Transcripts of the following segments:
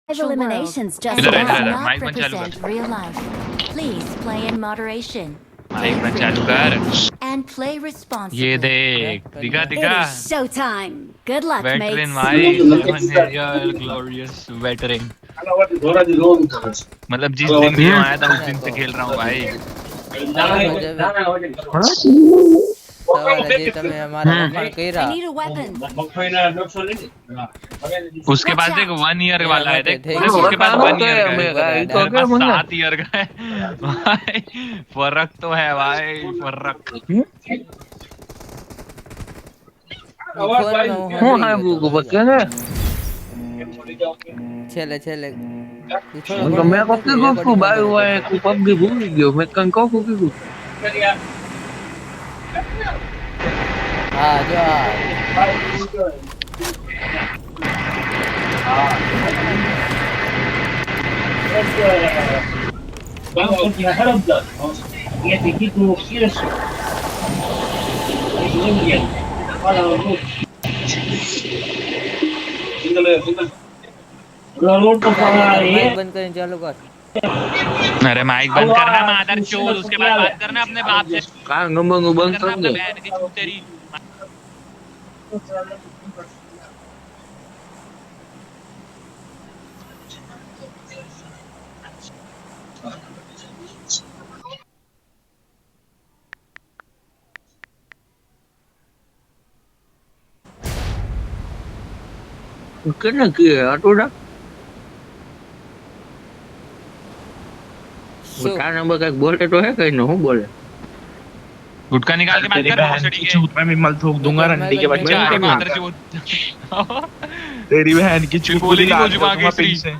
Eliminations just इधर does इधर not mic बंद चालू represent कर real life. Please play in moderation. Mic बंद चालू कर And play ये responsibly. देख दिखा It दिखा is showtime. Good luck, veteran mates. भाई 7 year ग्लोरियस वेटरन मतलब जिस दिन गेम आया था उस दिन से खेल रहा हूँ भाई સવારે જે તમે અમારા વખાણ I કર્યા need a weapon. उसके पास देख 1 year मेरा वाला है मत है, देख ठीक देख है। उसके पास 1 year का है तो मेरे पास 7 year का है भाई फर्क तो है भाई फर्क હું હા બુક બકે ને છેલ્લે છેલ્લે મેં કોકી કોકું બાયું હોય તું પબજી ભૂલી ગયો મેં કઈ કોકું કીધું હા જો આ માઇક બંધ કરીને ચાલુ કર अरे माइक बंद करना मादर चोद उसके बाद बात करना अपने बाप से કા નંબર બંધ करना કરી अपने દે बहन की चूत तेरी કેને કે આટોડા તારા નંબર કઈક બોલે તો હે કઈ ન હું બોલે गुटका निकाल के बात कर भोसड़ी के चूत में भी मल थूक दूंगा रंडी के बच्चे अरे मादर चोद तेरी बहन की चूत बोलेगी लाल वो जुबान दूंगा केसरी। पिन से।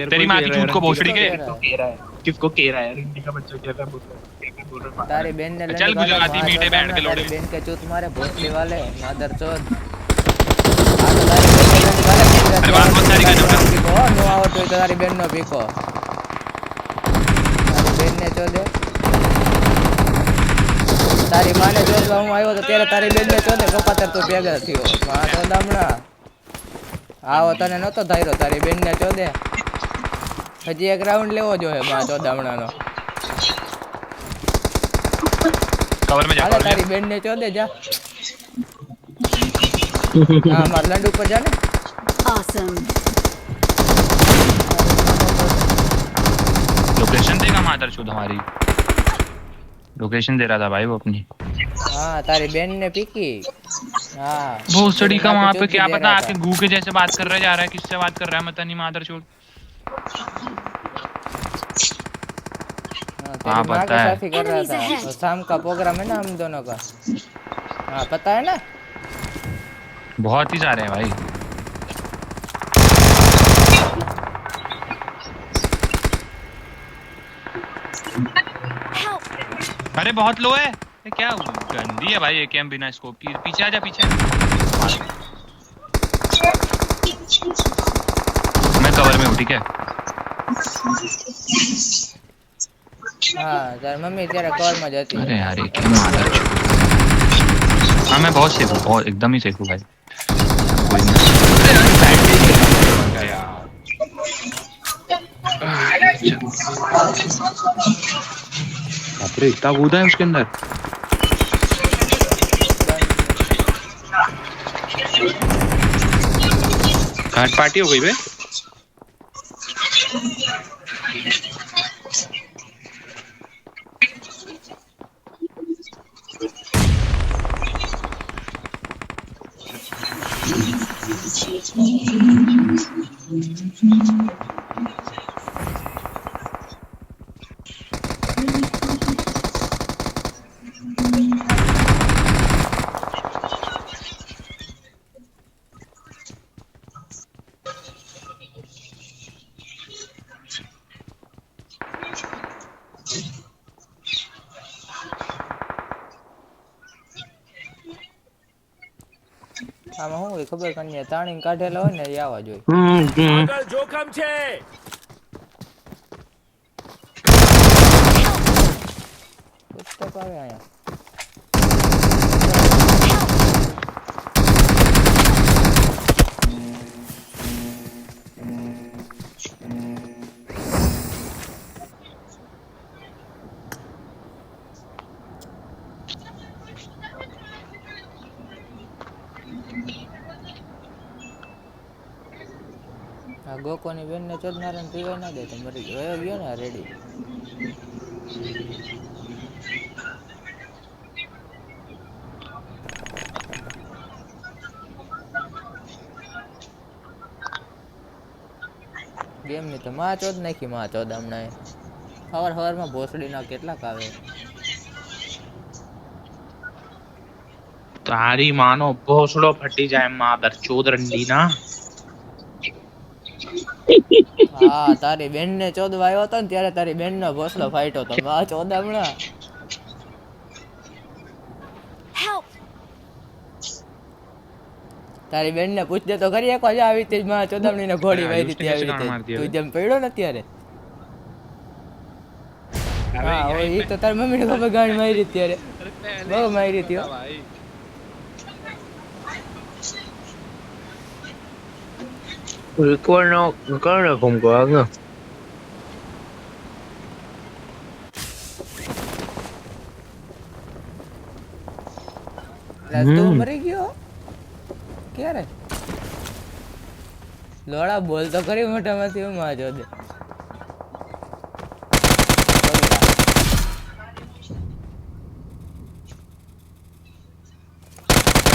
तेरी माँ की चूत को भोसड़ी के किसको कह रहा है रंडी का बच्चा कह रहा है बोल रहा है તારી બેન ને चल गुजराती मीठे बैठ के लोड़े બેન કે ચૂત મારે ભોસડી વાલે માદર ચોદ આ તો તારી બેન ને ગાલે अरे बात बहुत सारी कर रहा પીકો નો આવતો હોય તો તારી બેન નો પીકો તારી બેન ને ચોદે તારી માને જોડવા હું આવ્યો તો ત્યારે તારી બેન ને ચોદે કપાતર તો ભેગા થયો માં તો દામણા આવો તને નતો ધાર્યો તારી બેન ને ચોદે હજી એક રાઉન્ડ લેવો જોઈએ માં તો દામણાનો कवर में जा હાલે તારી બેન ને ચોદે જા હા માર લંડ ઉપર જા ને Awesome. लोकेशन देगा मादर चोद हमारी लोकेशन दे रहा था भाई वो अपनी हाँ तारी बहन ने पीकी हाँ भोसड़ी का वहाँ पे क्या दे पता रहा आके था। गू के जैसे बात कर रहा जा रहा है किससे बात कर रहा है मत नहीं मादर चोद हाँ, हाँ, तेरी माँ पता के है। साथ ही कर रहा Enemies था ahead. तो शाम का प्रोग्राम है ना हम दोनों का हाँ पता है ना बहुत ही सारे हैं भाई Help. अरे बहुत लो है ये क्या गंदी है भाई ये कैम बिना स्कोप की पीछे आ जा पीछे मैं कवर में हूँ ठीक है हाँ तार मम्मी तेरा कॉल में जाती अरे है यार ये क्या मादर चोद हाँ मैं बहुत सेफ हूँ बहुत एकदम ही सेफ हूँ भाई कोई नहीं अरे यार बैटरी बाप रे इतना कूदा है उसके अंदर घाट पार्टी हो गई बे આમાં શું હોય ખબર કન્યા તાણીને કાઢેલા હોય ને એ આવવા જોઈએ આગળ જોખમ છે પુસ્તક આવે અહીંયા આ ગોકોની બેનને ચોદનારાને પીવાય ના દે તો મરી ગયો ગયો ને રેડી. ગેમ ની તો માં ચોદ નાખી માં ચોદ હમણાં સવારમાં ભોસડીના કેટલાક આવે. તારી માનો ભોસડો ફટી જાય માદર ચોદ રંડીના. હા તારી બેન ને ચોદવા આવ્યો હતો ને ત્યારે તારી બેન નો ભોસડો ફાટ્યો હતો માં ચોદ હમણાં. Help! તારી બેન ને પૂછ દે તો ખરી એક વાર આવી રીતે માં ચોદામણી ને ઘોડી વાઈ હતી આવી રીતે તું જેમ પડ્યો ને ત્યારે. હા એ તો તારી મમ્મી ને ખબર ગાંડ મારી ત્યારે બહુ મારી હતી. Record no cara con gaga. તું મરી ગયો ક્યારે? લોડા બોલ તો કરી મોટામાંથી હું માં જો દે.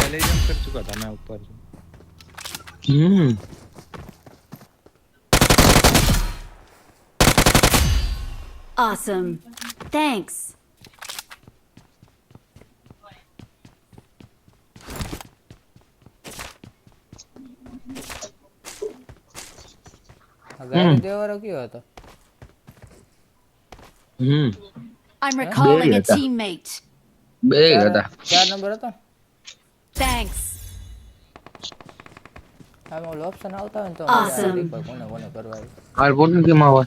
पहले जंप कर चुका था मैं ऊपर से। Awesome. Thanks. ગાડી દેવારો કયો હતો? I'm recalling a Beta. teammate. Beta. 4 number હતો. Thanks. આમાં ઓલો ઓપ્શન આવતા હોય ને તો Awesome. કોને કોને કરવા આવ્યું. Al botón que más va.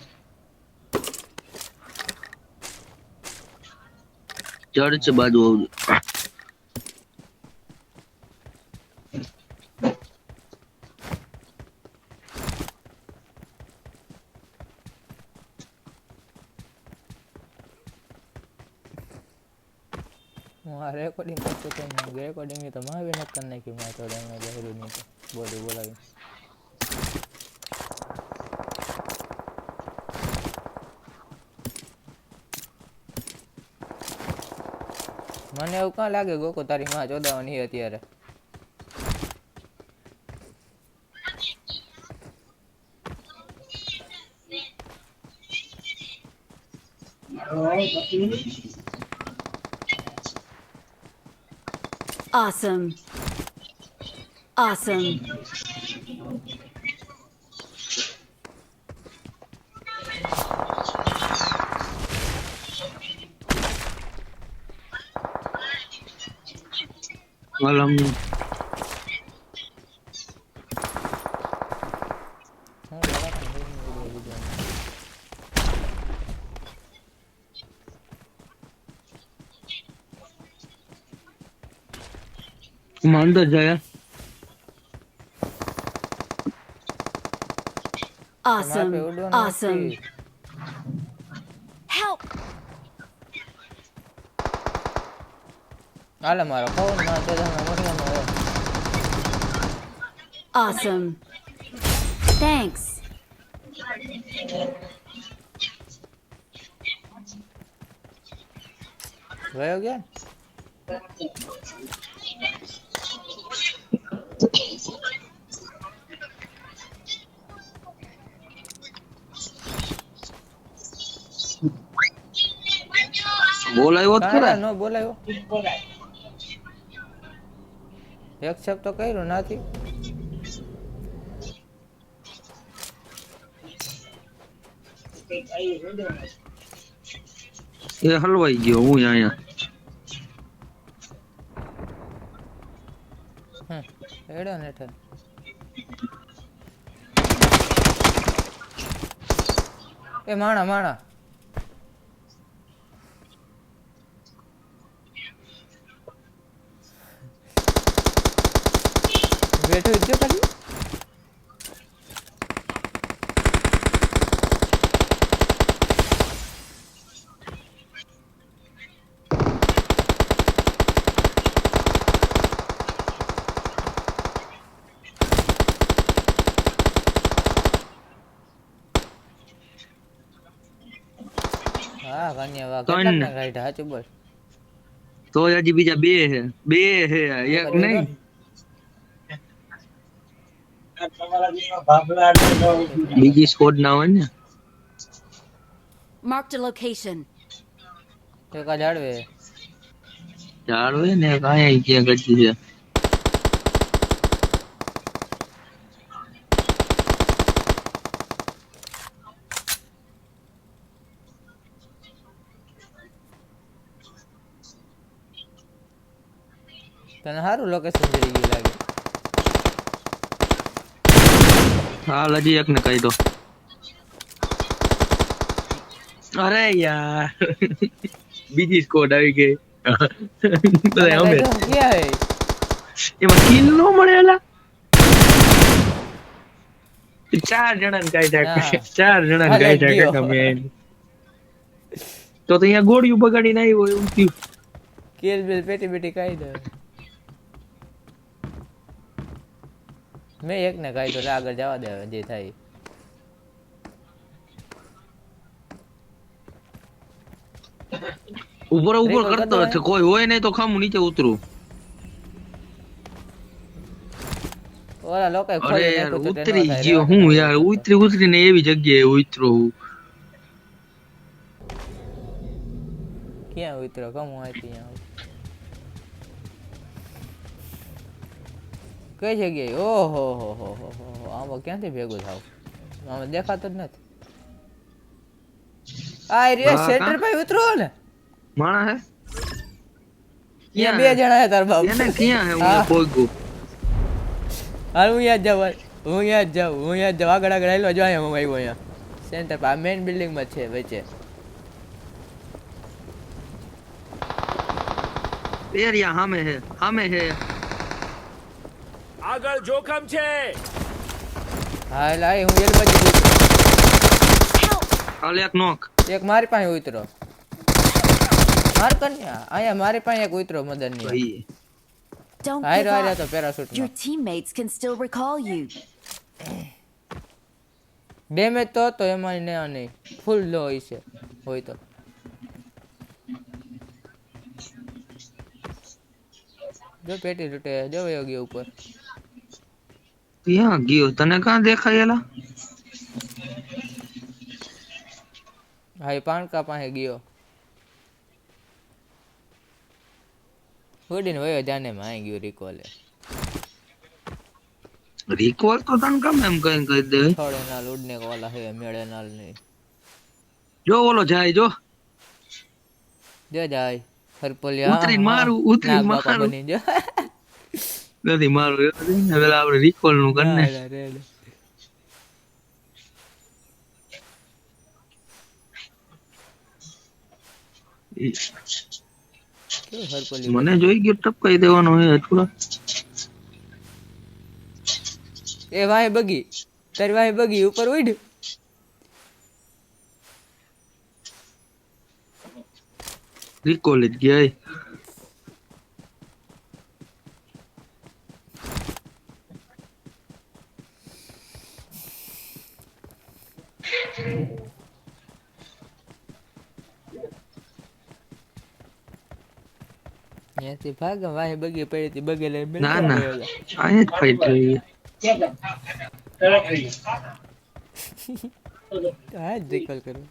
Church બાજુ આવજો. હું આ રેકોર્ડિંગ કરતો તો રેકોર્ડિંગ ની તો માવે ન કરી નાખી માં તો એમાં જરૂર નહીં તો બોલી બોલાવી. મને એવું કાં લાગે ગોકો તારી માં ચોદાવાની અત્યારે. Awesome. Awesome. Malam Commander Jaya. Awesome. Awesome. Help! હાલે મારો ફોન માં ચોદામાં મોટવાનો હોય. Awesome. Thanks. વયો ગયા? બોલાયો જ ખરા. નો બોલાયો. એક્સેપ્ટ તો કર્યું નથી. એ હલવાઈ ગયો હું અહીંયા. એડો ને ઠે. એ માણા માણા બેઠો જ ખાલી. હા કન્યા વાહ ત્રણ કેટલાક ને. ને કાઢ્યા સાચું બોલ તો હજી બીજા બે હે એક જ નહીં બીજી સ્કોડ ના હોય ને Marked a location. એક જ હાડવે ઝાડ હોય ને કાંઈ ક્યાં ગજી છે તને સારું લોકેશન જડી ગયું લાગે હાલ હજી એક ને કહી દો અરે યાર બીજી સ્કોડ આવી ગઈ બધા અમે તને કીધું, ક્યાં હે એમાં કિલ નો મળેલા 4 જણાને કાઢ્યા હા. 4 જણાને હાલે કાઢ્યા ગયો. કાકા મેં તો અહીંયા ગોળીઓ બગાડીને આવ્યો એવું થયું કેલ બેલ પેટી પેટી કાઢી દે મેં એક ને કાઢ્યો એટલે આગળ જવા દે હવે જે થાય ઉપર ઉપર Recall કરતો કરતો હશે કોઈ હોય નહીં તો ખામું નીચે ઉતરું ઓલા લોકો અરે યાર ઉતરી ગયો હું યાર ઉતરીને એવી જગ્યાએ ઉતરો હું ક્યાં ઉતરો કમ હોય ત્યાં કઈ જગ્યાએ ઓહો હો હો હો હો આમાં ક્યાંથી ભેગું થાવ આમાં દેખાતો જ નથી આ રે હા, સેન્ટર કાં? પર ઉતરો ને માણા હે ત્યાં બે જણા હે તાર બાપ એને ક્યાં હે હું હા. પોગ્યો હાલ હું યાદ જાઉં હું યાદ જાઉં આગળ આવેલો જો અહીંયા હું આવ્યો અહીંયા સેન્ટર પર આ મેઇન બિલ્ડિંગ માં છે વચ્ચે એરિયા સામે હે આગળ જોખમ છે. હા એટલે આ હું એલ બાજુ હાલ એક નોક એક મારી પાસે ઉતરો માર કન્યા અહીંયા મારી પાસે એક ઉતરો મદન ની ભાઈ Don't give હાયરો હાયરો up. તો parachute Your teammates can still recall you. Damage તો હતો એમાં ને નહીં ફૂલ લો હોય છે હોય તો જો પેટી લૂટે જો વયો ગયો ઉપર ક્યાં ગયો તને ક્યાં દેખાયેલા હા એ પાણકા પાસે ગયો ઉડીને વયો જાને માં આવી ગયો રિકોલે રિકોલ તો તને કેમ એમ કઈ કહી દે થોડે નાલ ઉડને વાલા હે મેળે નાલ નહીં જો ઓલો જાય જો જો જાય હરપોલિયા ઉતરીને મારું, ઉતરીને મારું. બની જો નથી મારું એવું નથી ને પેલા આપણે રિકોલ નું કરીને હા, રેડ. કેવું હરપોલિયું મને જોઈ ગયો ટપકાઈ દેવાનો હે થોડા એ વાહે બગી તારી વાહે બગી ઉપર ઉડ રિકોલ જ ગયા ત્યાંથી ભાગ વાહે બગી પડી હતી બગી લઈને ના બેઠા ના રહેલા. અહીંયા જ ફાઈટ થઈ હા જ recall કરું